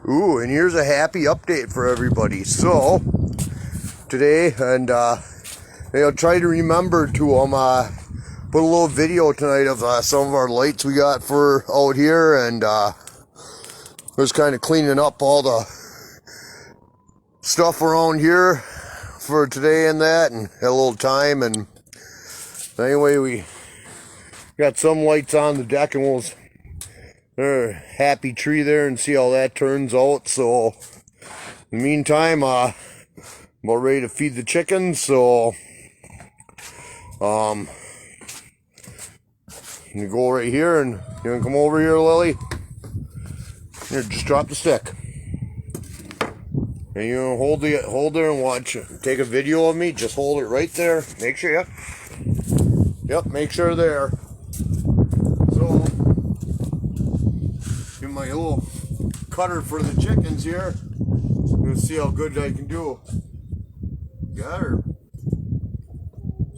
Ooh, and here's a happy update for everybody. So, today, and I'll try to remember to put a little video tonight of some of our lights we got for out here, and just kind of cleaning up all the stuff around here for today and that, and had a little time. And anyway, we got some lights on the deck, and we'll happy tree there and see how that turns out. So in the meantime, I'm about ready to feed the chickens. So you go right here, and you can come over here, Lily. Here, just drop the stick, and you know, hold there and watch. Take a video of me. Just hold it right there. Make sure, yep, make sure there. So, give my little cutter for the chickens here. Let's see how good I can do. Got her.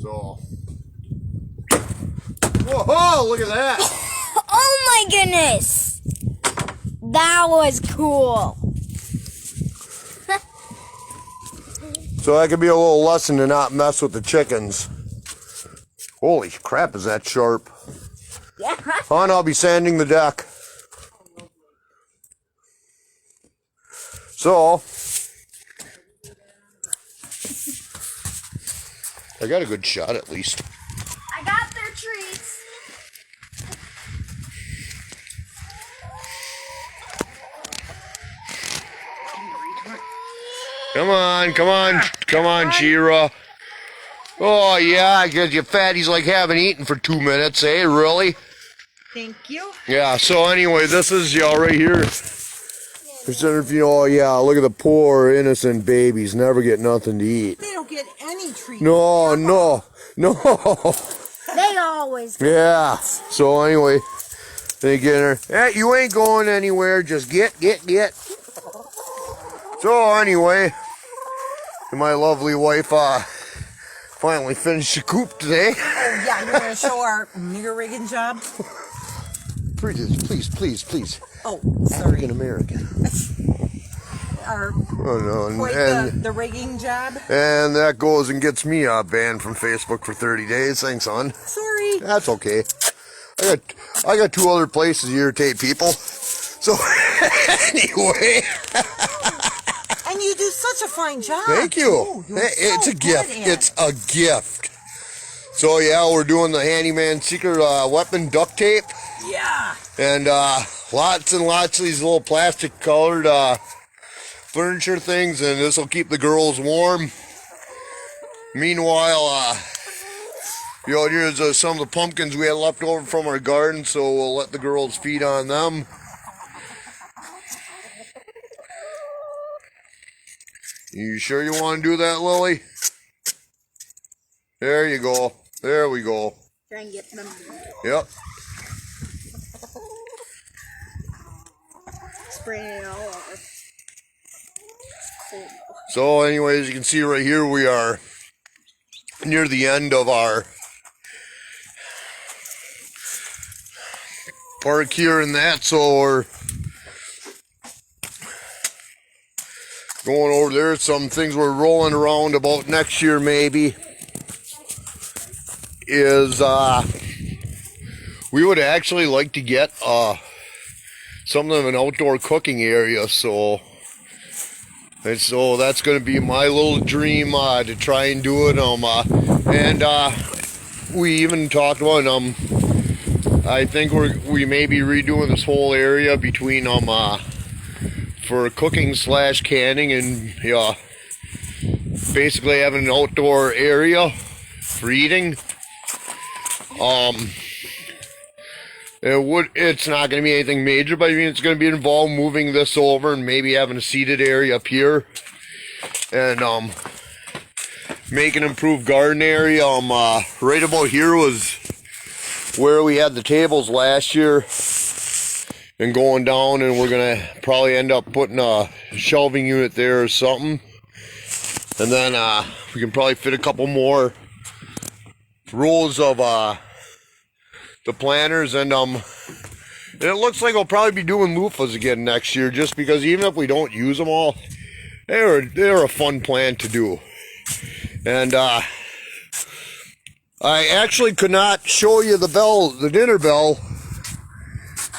So, whoa! Look at that. Oh my goodness! That was cool. So that could be a little lesson to not mess with the chickens. Holy crap, is that sharp? Yeah. On, I'll be sanding the deck. So, I got a good shot at least. I got their treats. Come on, Shira. Oh yeah, I guess you fatties like haven't eaten for 2 minutes, eh? Really? Thank you. Yeah, so anyway, this is y'all right here. Oh yeah, look at the poor innocent babies, never get nothing to eat. They don't get any treatment. No. They always get. Yeah, so anyway, they get her. Hey, you ain't going anywhere, just get. So anyway, my lovely wife finally finished the coop today. Oh yeah, you're gonna show our nigger rigging job? Please. Oh, sorry. African American. Our the rigging job. And that goes and gets me banned from Facebook for 30 days. Thanks, son. Sorry. That's okay. I got 2 other places to irritate people. So anyway. And you do such a fine job. Thank you. It's a gift. It's a gift. So yeah, we're doing the handyman secret weapon duct tape. Yeah. And lots and lots of these little plastic colored furniture things, and this will keep the girls warm. Meanwhile, here's some of the pumpkins we had left over from our garden, so we'll let the girls feed on them. You sure you want to do that, Lily? There you go. There we go. Try and get them. Yep. Spraying it all over. Cool. So anyways, you can see right here we are near the end of our park here and that, so we're going over there. Some things we're rolling around about next year maybe is we would actually like to get something of an outdoor cooking area, so that's going to be my little dream to try and do it. And we even talked about I think we may be redoing this whole area between for cooking / canning, and yeah, basically having an outdoor area for eating. It's not going to be anything major, but I mean, it's going to be involved moving this over and maybe having a seated area up here, and make an improved garden area. Right about here was where we had the tables last year, and going down, and we're gonna probably end up putting a shelving unit there or something, and then we can probably fit a couple more rows of the planters, and it looks like I'll probably be doing loofahs again next year, just because even if we don't use them all, they're a fun plant to do. And I actually could not show you the dinner bell,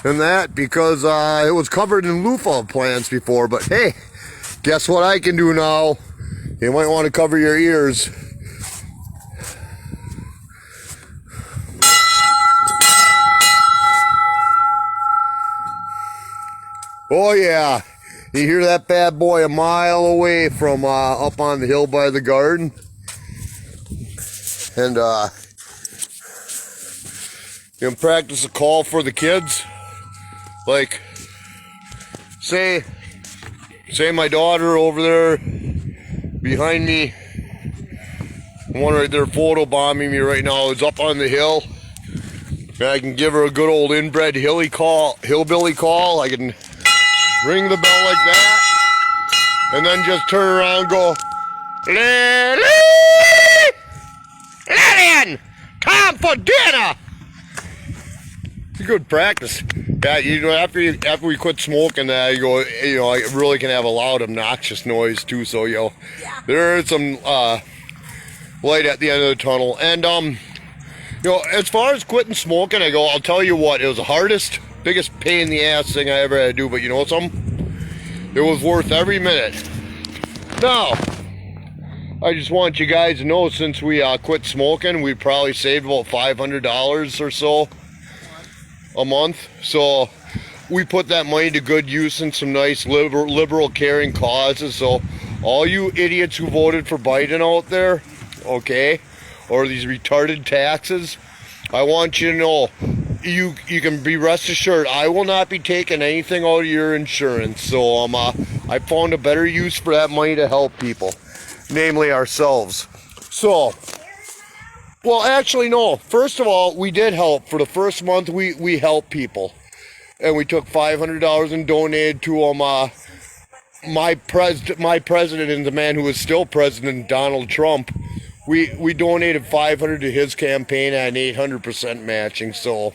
and that because it was covered in loofah plants before. But hey, guess what I can do now? You might want to cover your ears. Oh yeah, you hear that bad boy a mile away from up on the hill by the garden. And you can practice a call for the kids. Like, say my daughter over there behind me, one right there photo bombing me right now, is up on the hill. And I can give her a good old inbred hillbilly call. I can ring the bell like that, and then just turn around and go, Lily! Lillian! Time for dinner! It's a good practice. Yeah, you know, after we quit smoking, you go, you know, I really can have a loud, obnoxious noise too. So, you know, there is some light at the end of the tunnel. And you know, as far as quitting smoking, I'll tell you what, it was the hardest, biggest pain in the ass thing I ever had to do. But you know something? It was worth every minute. Now, I just want you guys to know, since we quit smoking, we probably saved about $500 or so a month. So we put that money to good use in some nice liberal caring causes. So all you idiots who voted for Biden out there, okay, or these retarded taxes, I want you to know, you can be rest assured I will not be taking anything out of your insurance. So I found a better use for that money to help people, namely ourselves. So, well, actually, no. First of all, we did help. For the first month, we helped people. And we took $500 and donated to my president and the man who is still president, Donald Trump. We donated $500 to his campaign at an 800% matching. So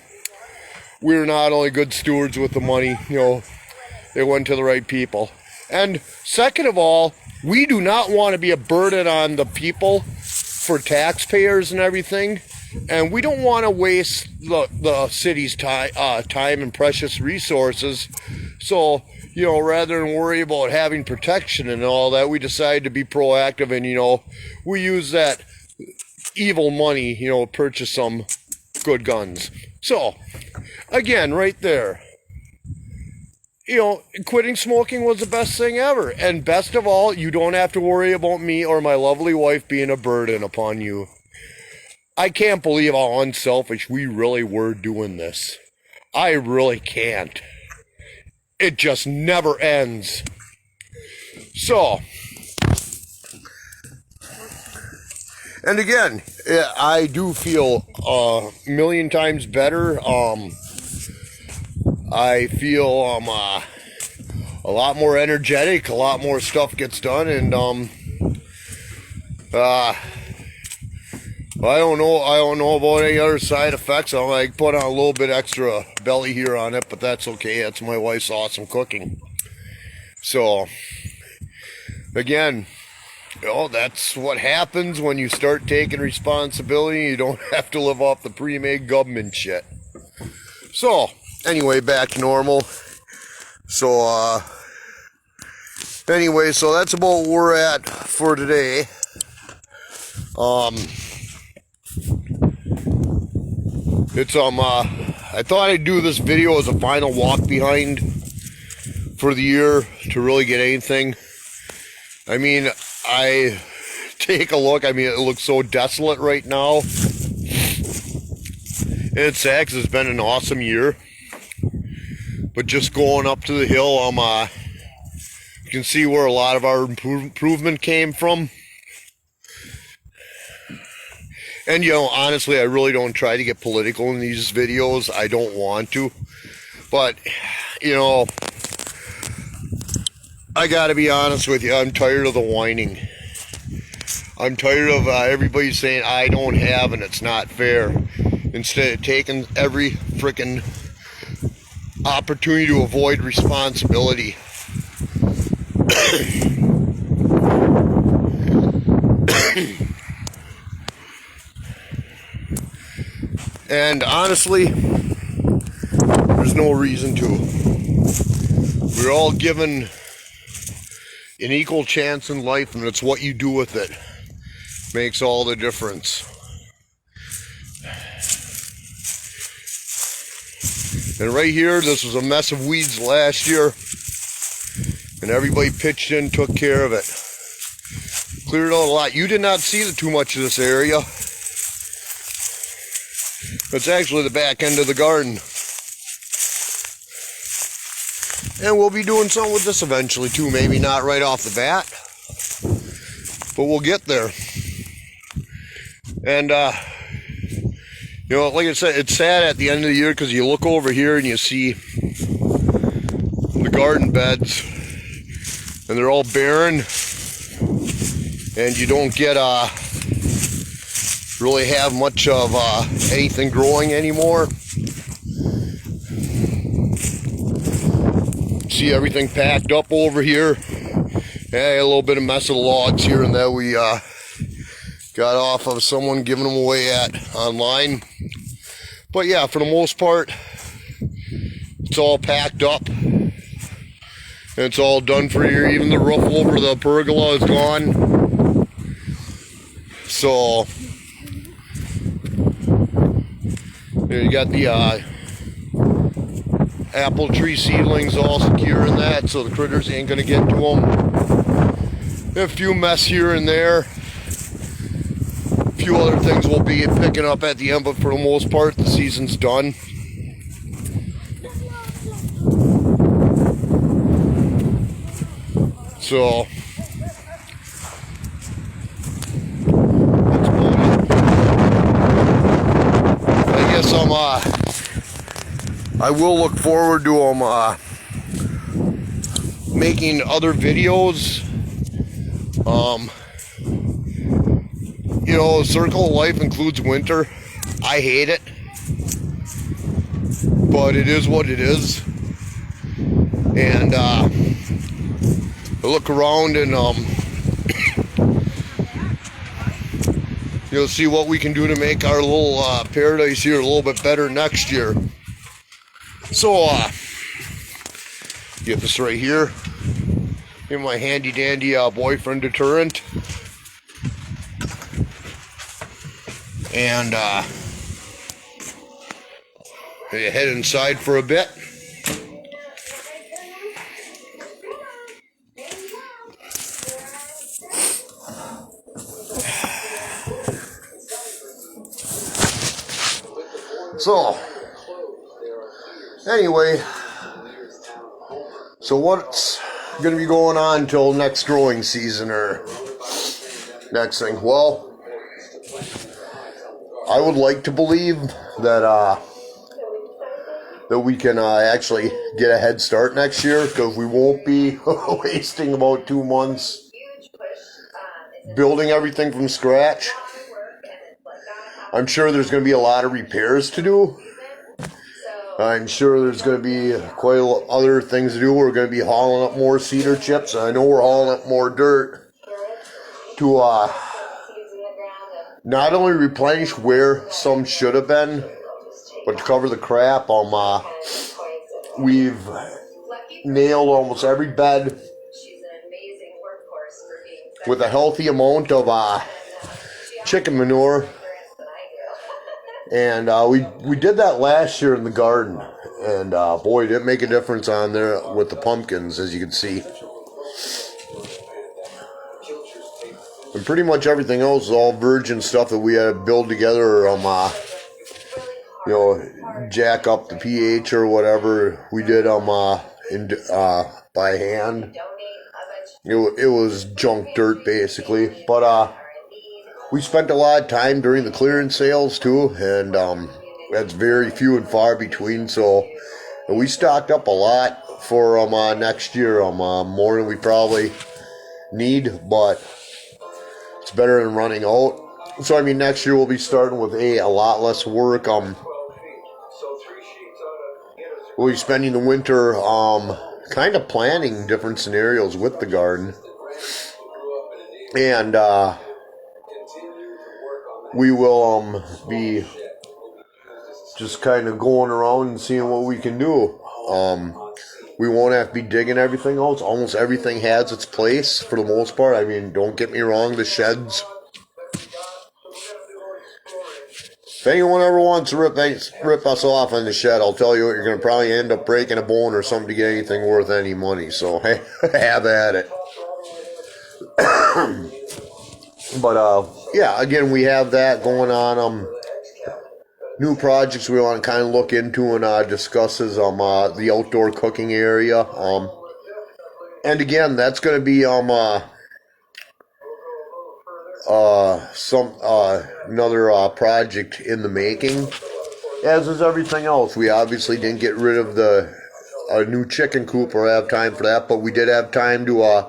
we're not only good stewards with the money, you know, it went to the right people. And second of all, we do not want to be a burden on the people for taxpayers and everything, and we don't want to waste the city's time and precious resources. So, you know, rather than worry about having protection and all that, we decided to be proactive, and, you know, we use that evil money, you know, purchase some good guns. So, again, right there, you know, quitting smoking was the best thing ever. And best of all, you don't have to worry about me or my lovely wife being a burden upon you. I can't believe how unselfish we really were doing this. I really can't. It just never ends. So, and again, I do feel a million times better. I feel I'm a lot more energetic, a lot more stuff gets done, and I don't know about any other side effects. I put on a little bit extra belly here on it, but that's okay. That's my wife's awesome cooking. So again, you know, that's what happens when you start taking responsibility. You don't have to live off the pre-made government shit. So anyway, back to normal. So, anyway, so that's about where we're at for today. It's, I thought I'd do this video as a final walk behind for the year to really get anything. I mean, I take a look. I mean, it looks so desolate right now. And it's sad 'cause it's been an awesome year. But just going up to the hill, you can see where a lot of our improvement came from. And, you know, honestly, I really don't try to get political in these videos. I don't want to. But, you know, I gotta be honest with you. I'm tired of the whining. I'm tired of everybody saying I don't have and it's not fair. Instead of taking every frickin' opportunity to avoid responsibility. And honestly, there's no reason to. We're all given an equal chance in life, and it's what you do with it makes all the difference. And right here, this was a mess of weeds last year, and everybody pitched in, took care of it. Cleared out a lot. You did not see too much of this area. It's actually the back end of the garden. And we'll be doing something with this eventually too. Maybe not right off the bat, but we'll get there. And, you know, like I said, it's sad at the end of the year because you look over here and you see the garden beds and they're all barren, and you don't get really have much of anything growing anymore. See everything packed up over here. Yeah, a little bit of mess of logs here and there we got off of someone giving them away at online. But yeah, for the most part, it's all packed up. And it's all done for you. Even the roof over the pergola is gone. So you got the apple tree seedlings all secure in that, so the critters ain't gonna get to them. A few mess here and there. A few other things we'll be picking up at the end, but for the most part, the season's done. So I will look forward to making other videos. You know, circle of life includes winter. I hate it, but it is what it is. And I look around and you'll see what we can do to make our little paradise here a little bit better next year. So, get this right here. Give my handy dandy boyfriend deterrent. And head inside for a bit. So, anyway, so what's going to be going on till next growing season or next thing? Well, I would like to believe that that we can actually get a head start next year, because we won't be wasting about 2 months building everything from scratch. I'm sure there's going to be a lot of repairs to do. I'm sure there's going to be quite a lot other things to do. We're going to be hauling up more cedar chips. I know we're hauling up more dirt to not only replenish where some should have been, but to cover the crap. We've nailed almost every bed with a healthy amount of chicken manure. And we did that last year in the garden, and boy, did it make a difference on there with the pumpkins, as you can see. And pretty much everything else is all virgin stuff that we had to build together, you know, jack up the pH or whatever we did by hand. It was junk dirt basically, but we spent a lot of time during the clearance sales too, and that's very few and far between. So we stocked up a lot for next year, more than we probably need, but it's better than running out. So I mean, next year we'll be starting with a lot less work. we'll be spending the winter kind of planning different scenarios with the garden. And we will be just kind of going around and seeing what we can do. We won't have to be digging everything else. Almost everything has its place for the most part. I mean, don't get me wrong, the sheds. If anyone ever wants to rip us off in the shed, I'll tell you what, you're going to probably end up breaking a bone or something to get anything worth any money. So, hey, have at it. But, yeah, again, we have that going on. New projects we want to kind of look into and discuss is the outdoor cooking area. And again, that's going to be another project in the making, as is everything else. We obviously didn't get rid of the new chicken coop or have time for that, but we did have time to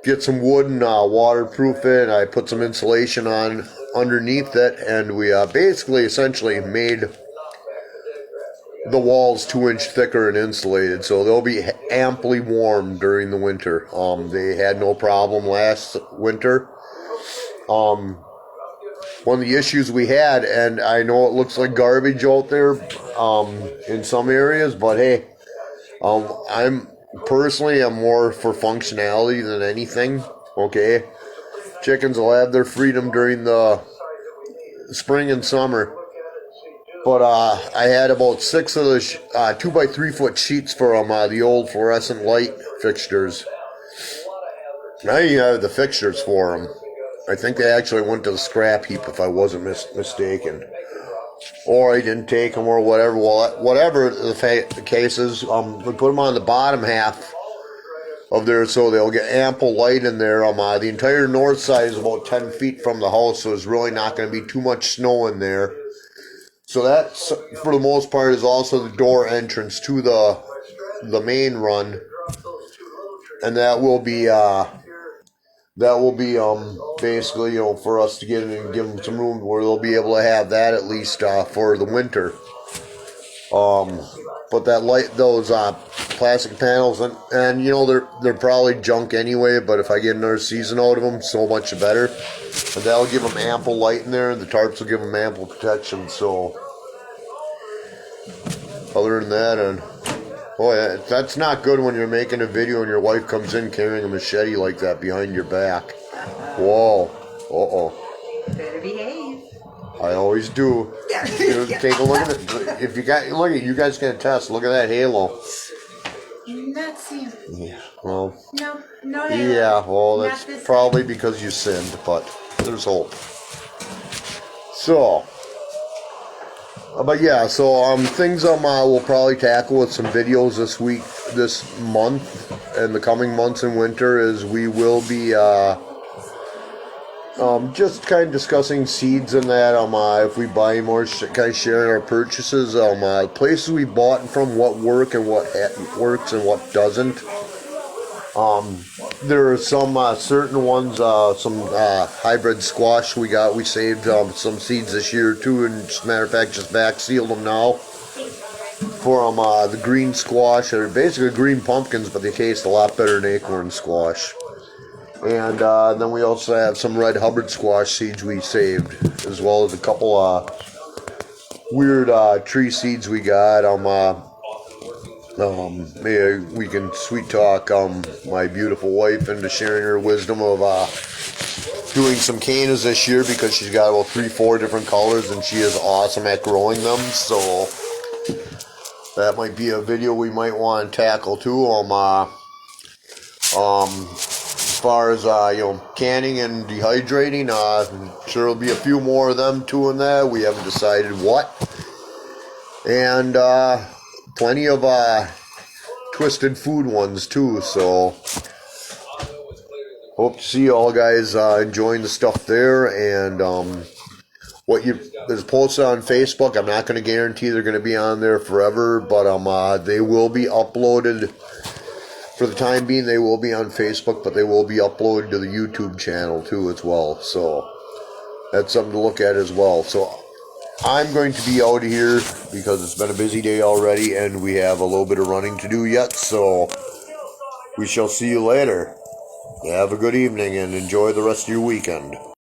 get some wood and waterproof it. I put some insulation on underneath it, and we basically essentially made the walls 2-inch thicker and insulated, so they'll be amply warm during the winter. They had no problem last winter. One of the issues we had, and I know it looks like garbage out there in some areas, but hey, I'm more for functionality than anything. Okay, chickens will have their freedom during the spring and summer, but I had about 6 of the 2x3 foot sheets for the old fluorescent light fixtures. Now you have the fixtures for them. I think they actually went to the scrap heap, if I wasn't mistaken. Or I didn't take them or whatever. Well, whatever the case is, we put them on the bottom half of there so they'll get ample light in there. The entire north side is about 10 feet from the house, so there's really not going to be too much snow in there. So that, for the most part, is also the door entrance to the main run. And that will be... basically, for us to get in and give them some room where they'll be able to have that at least for the winter. But those plastic panels, and they're probably junk anyway, but if I get another season out of them, so much better. And that'll give them ample light in there, and the tarps will give them ample protection. So, other than that, and boy, that's not good when you're making a video and your wife comes in carrying a machete like that behind your back. Whoa. Uh-oh. Better behave. I always do. Take a look at it. If you guys can attest. Look at that halo. Not seeing. Yeah, well. No halo. Yeah, well, that's probably because you sinned, but there's hope. So. But yeah, so things we'll probably tackle with some videos this month, and the coming months in winter is we will be just kind of discussing seeds and that. If we buy more, kind of sharing our purchases. Places we bought from, what works and what works and what doesn't. There are some certain ones, some hybrid squash we got. We saved some seeds this year too, and as a matter of fact, just back sealed them now for the green squash. They're basically green pumpkins, but they taste a lot better than acorn squash. And then we also have some red Hubbard squash seeds we saved, as well as a couple weird tree seeds we got. Maybe we can sweet talk my beautiful wife into sharing her wisdom of doing some cannas this year, because she's got about 3-4 different colors and she is awesome at growing them. So that might be a video we might want to tackle too. As far as canning and dehydrating, I'm sure there'll be a few more of them too in that. We haven't decided what. And plenty of twisted food ones too, so hope to see you all guys enjoying the stuff there. And what is posted on Facebook, I'm not going to guarantee they're going to be on there forever, but they will be uploaded. For the time being, they will be on Facebook, but they will be uploaded to the YouTube channel too as well, so that's something to look at as well. So I'm going to be out here because it's been a busy day already and we have a little bit of running to do yet, so we shall see you later. Have a good evening and enjoy the rest of your weekend.